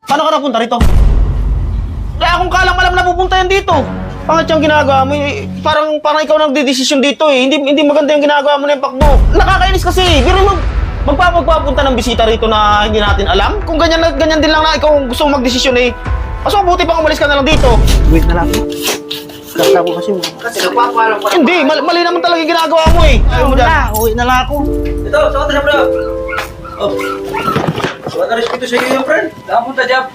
Paano ka napunta rito? Kaya akong kalang alam na pupunta yan dito. Pangit yung ginagawa mo eh. Parang ikaw nagdidesisyon dito eh. Hindi maganda yung ginagawa mo na yung pakbo. Nakakainis kasi. Pero magpapunta ng bisita rito na hindi natin alam. Kung ganyan din lang na ikaw gusto mong magdesisyon eh. Mas mabuti pang umalis ka na lang dito. Wait na lang. Kata ko kasi. Kasi nagpapalam pa. Hindi, mali naman talaga yung ginagawa mo eh. Ayaw mo dyan. Uwi na lang ako. Ito, saan ka na bro? Oh. Wala respeto sa iyo yung friend. Nakapunta dyan.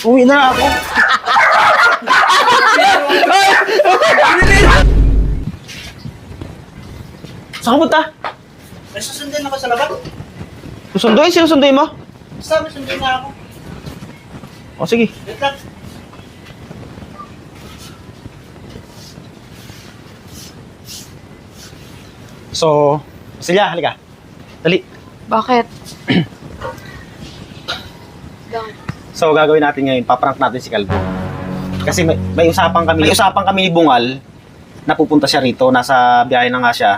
Uwi na lang ako. Saan ka punta? May susundin ako sa labas. Susunduin? Sino sunduin mo? Sabi sundin na ako. O sige. Wait lang. So, Silya, halika. Dali. Bakit? So, gagawin natin ngayon, paprank natin si Kalbo. Kasi may usapan kami ni Bungal na pupunta siya rito, nasa biyahe na nga siya.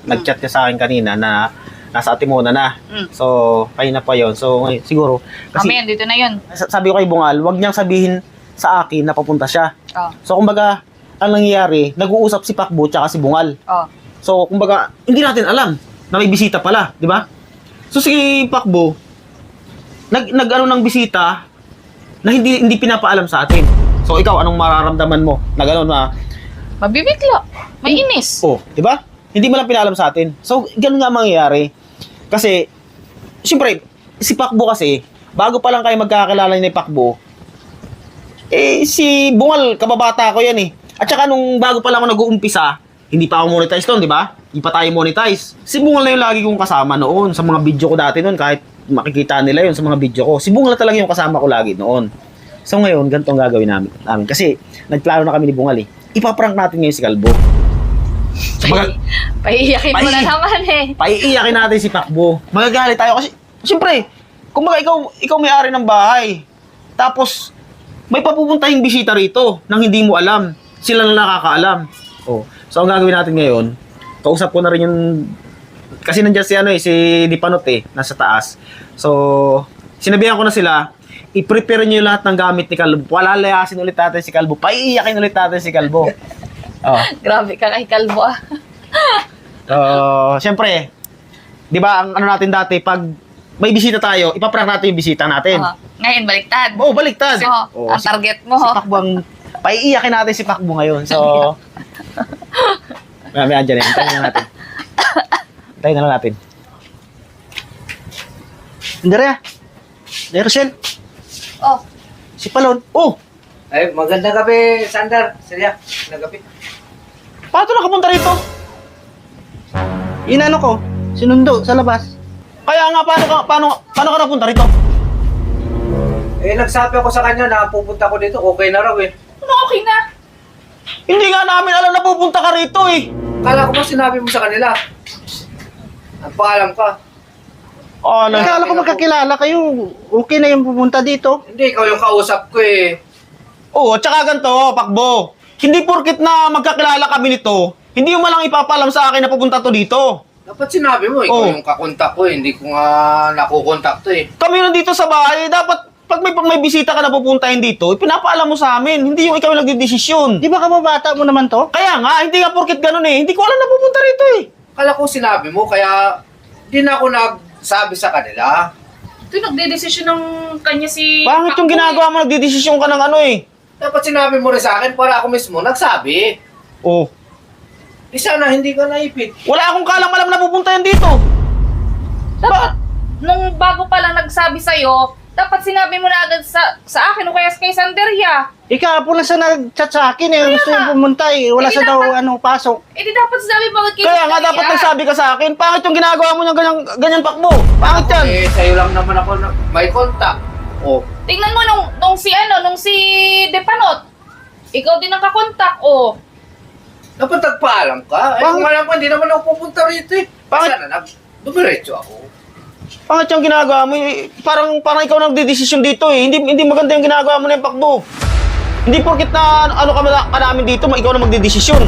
Nag-chat ka sa akin kanina na nasa Atimona na. So, kanina pa yon. So, siguro, kasi Kami, dito na yun. sabi ko kay Bungal, wag niyang sabihin sa akin na papunta siya. Oh. So, kumbaga, ang nangyayari, nag-uusap si Pakbo tsaka si Bungal. Oh. So, kumbaga, hindi natin alam na may bisita pala, di ba? So, si Pakbo, nag-ano ng bisita na hindi pinapaalam sa atin. So, ikaw, anong mararamdaman mo na gano'n na, Mabibigla. May inis. oh, di ba? Hindi mo lang pinaalam sa atin. So, gano'n nga mangyayari. Kasi, siyempre, si Pakbo kasi, bago pa lang kayo magkakilala ni Pakbo, eh, si Bungal, kababata ko yan eh. At saka nung bago pa lang ako nag-uumpisa, hindi pa ako monetize doon, di ba? Hindi pa tayo monetize. Si Bungal na yung lagi kong kasama noon sa mga video ko dati noon, kahit makikita nila yun sa mga video ko. Si Bungal talaga yung kasama ko lagi noon. So ngayon, ganito ang gagawin namin. Kasi nagplano na kami ni Bungal eh. Ipaprank natin ngayon si Kalbo. Paiiyakin mo na naman eh. Paiiyakin natin si Pakbo. Magagalit tayo kasi, siyempre, kumbaga ikaw may-ari ng bahay. Tapos, may papupuntahing bisita rito nang hindi mo alam. Sila na nakakaalam. Oh. So, ang gagawin natin ngayon, kausap ko na rin yung, kasi nandiyan si Dipanot eh, nasa taas. So, sinabihan ko na sila, i-prepare nyo yung lahat ng gamit ni Kalbo. Palalayasin ulit natin si Kalbo. Paiiyakin ulit natin si Kalbo. Oh. Grabe ka kay Kalbo ah. Siyempre, di ba, ang ano natin dati, pag may bisita tayo, ipaprank natin yung bisita natin. Oh. Ngayon, baliktad. Oo, baliktad. So, ang target mo. Si Pakbo ang, paiiyakin natin si Pakbo ngayon. So, andyan eh. Antayin na natin. Antayin na lang natin. Andrea. Rochelle. Oh. Si Palon. Oh! Ay, magandang gabi, Sander. Silya, magandang gabi. Paano nakapunta rito? Inano ko. Sinundo sa labas. Kaya nga, paano ka napunta rito? Eh, nagsabi ako sa kanya na pupunta ko dito, okay na raw eh. Ano okay na? Hindi nga namin alam na pupunta ka rito eh. Kala ko ba sinabi mo sa kanila? Nagpaalam ka. Ano? Akala ko magkakilala kayo. Okay na yung pupunta dito. Hindi, ikaw yung kausap ko eh. Oo, tsaka ganito, Pakbo. Hindi porkit na magkakilala kami nito, hindi mo malang ipapalam sa akin na pupunta to dito. Dapat sinabi mo, ikaw Oh. yung kakontak ko eh. Hindi ko nga nakukontak to eh. Kami nandito sa bahay, dapat pag may bisita ka na pupuntahin dito, pinapaalam mo sa amin. Hindi yung ikaw yung nagdidesisyon. Di ba kababata mo naman to? Kaya nga, hindi nga porkit ganun eh. Hindi ko alam na pupunta rito eh. Kala ko sinabi mo, kaya di na ako nagsabi sa kanila. Ito nagdedesisyon ng kanya si Bakit yung Pakboy. ginagawa mo, nagdidesisyon ka ng ano eh? Dapat sinabi mo rin sa akin para ako mismo nagsabi. Oh. Di sana hindi ka naipit. Wala akong kalang alam na pupuntahin dito. Dapat, nung bago pa lang nagsabi sa'yo, dapat sinabi mo na agad sa akin o kaya kay Sanderia. Ikaw lang sa nag-chat sa akin eh. Gusto yung pumunta eh. Wala Eh, sa daw dapat- pasok. Eh di dapat sinabi mo agad kay Kaya nga Sanderia. dapat nagsabi ka sa akin. Pangit yung ginagawa mo ng ganyan Pakbo. Pangit yan. Eh, sa'yo lang naman ako may kontak. Oh, Tingnan mo nung si Depanot. Ikaw din ang kakontak, oh. dapat nagpaalam ka. Eh, kung alam ko, hindi naman ako pupunta rito eh. Bakit? Sana dumiretso ako. Pangit yung ginagawa mo eh. Parang ikaw nagdidesisyon dito eh. Hindi maganda yung ginagawa mo na yung Pakbo. Hindi porkit na ano ka namin dito, ikaw na magdidesisyon.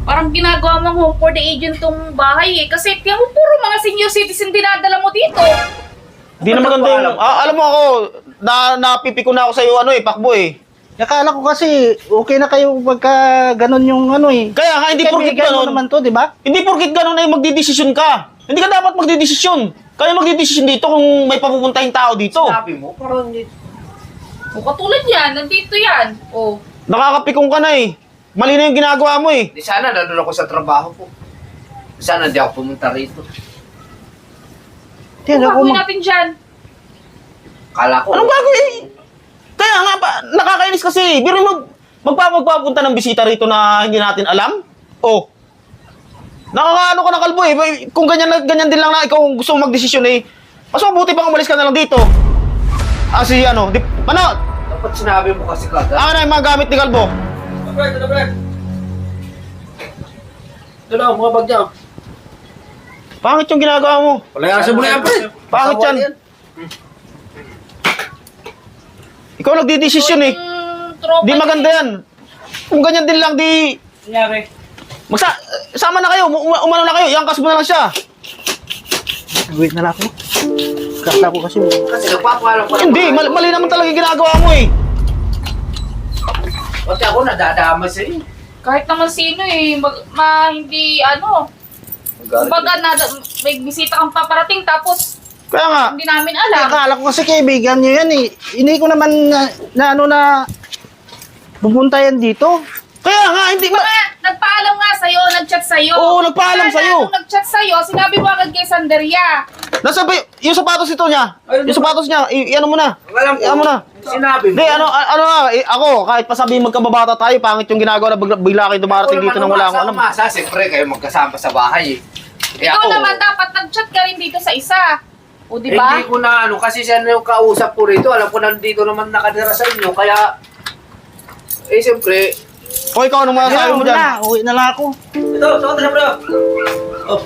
Parang ginagawa mo home for the agent tong bahay eh. Kasi tiyan mo puro mga senior citizen dinadala mo dito. Hindi na maganda yung... alam mo ako, napipiko na ako sa'yo, Pakbo eh. Akala ko kasi okay na kayo pagka ganun yung Kaya nga, hindi porkit Kaibigan mo ganun. naman to, di ba? Hindi porkit ganun na yung magdidesisyon ka. Hindi ka dapat magdidesisyon. Kaya magdidesisyon dito kung may papupuntahing tao dito. Sabi mo, parang hindi. O katulad yan, nandito yan. O. Nakakapikong ka na eh. Mali na yung ginagawa mo eh. Di sana, nandun ako sa trabaho ko. Sana hindi ako pumunta rito. Tiyan Ano ako gagawin natin dyan? Kala ko. Anong gagawin? Kaya nga, nakakainis kasi. Pero magpapunta ng bisita rito na hindi natin alam? Oh. Nakakaano ka na kalbo eh. Kung ganyan din lang na ikaw gusto mong magdesisyon eh. Mas mabuti pang umalis ka na lang dito. Manot! Dapat sinabi mo kasi kagad. Ano yung mga gamit ni Kalbo? Brad, ito na, mga bag niya. Pangit yung ginagawa mo. Palayasin mo na yan, Brad. Pangit yan. Ikaw nagdidesisyon eh. Tropa Di maganda yan. Kung ganyan din lang, di... Nangyari. Sama na kayo, umano na kayo, iangkas mo na lang siya. Wait na lang ako. Kala ko kasi Kasi nagpapaalam ko. Hindi, mali naman talaga yung ginagawa mo eh. Pati ako nadadama sa iyo. Kahit naman sino eh, hindi kumbaga may bisita kang paparating tapos Kaya nga, hindi namin alam. akala ko kasi kaibigan nyo yan eh. Hindi ko naman na pupunta yan dito. kaya nga, hindi ba... Mga nagpaalam nga sa'yo, nag-chat sa'yo. Oo, nagpaalam Kaya sa'yo. nung nag-chat sa'yo, sinabi mo agad kay Sanderia. Nasa ba yung sapatos ito niya? Yung sapatos niya, ano mo na? Alam ko. Ano mo na? Sinabi mo. Hindi, ako, kahit pa sabihin magkababata tayo, pangit yung ginagawa na bigla kayo dumarating dito nang wala akong alam. Masa, siyempre kayo magkasama sa bahay eh. Ikaw naman dapat nag-chat ka rin dito sa isa. O di ba? Hindi ko na kasi siya na yung kausap ko rito. Alam ko nandito naman nakatira sa inyo. Kaya, siyempre, O ikaw, anong masasabi mo dyan? Uwi na lang ako. ito, saan ka na, bro? Oh.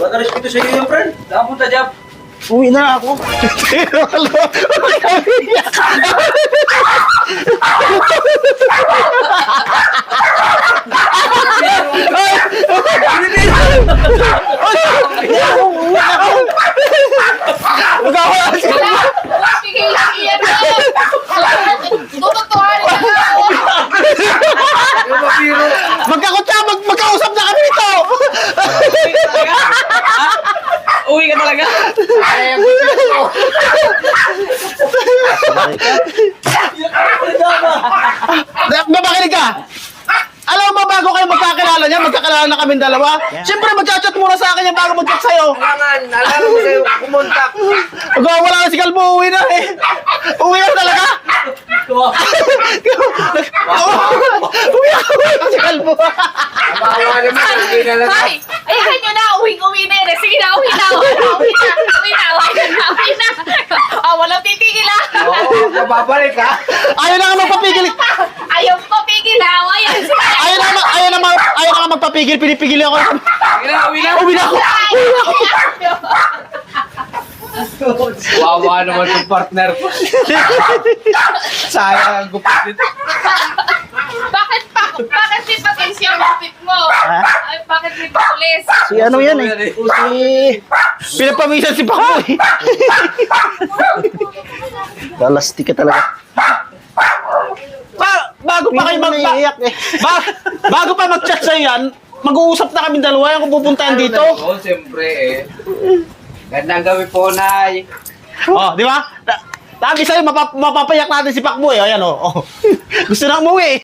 Wala respeto sa iyo yung friend. Nakapunta dyan. Uwi na lang ako. Magkakawala siya. Wala! Huwag bigay lang iyan mo! Tututuhanin na ako! Yung mapiro. Magkakutya, magkausap na kami dito! Uwi ka talaga? Ay, Mabakinig ka! Alam mo, bago kayo magkakilala niya, magkakilala na kami dalawa. Siyempre, mag-chat muna sa akin yan bago mag-chat sa'yo. kailangan, alam mo sa'yo, kumontak. Wala na si Kalbo, uwi na eh. Uwi na talaga. Uwi na si Kalbo. Kawawa naman, hindi na lang. Ay! Ayahan nyo na! Uwi na yun! Sige na! Uwi na! Walang titigil ah! Oo, mababalik ha. Ayaw na nga magpapigil. Ayaw ko pigil ah! Ayaw na nga magpapigil. Pinipigil ako. Sige na, uwi na. Uwi na ako. Wawa naman yung partner ko. Sayang ang gupit nito. Bakit di patis yung gupit mo? Ha? Ay, bakit di patis? Si ano yan eh. Si... Pinapamisan si Paco eh. Galastik ka talaga. Bago pa kayo Naiiyak eh. bago pa mag-chat sa'yo yan, mag-uusap na kami dalawa yan kung pupuntahan dito. Oo, siyempre eh. Gandang gabi po, Nay. Oh, di ba? Sabi sa'yo, mapapayak natin si Pakbo eh. Ayan oh. Gusto na umuwi eh.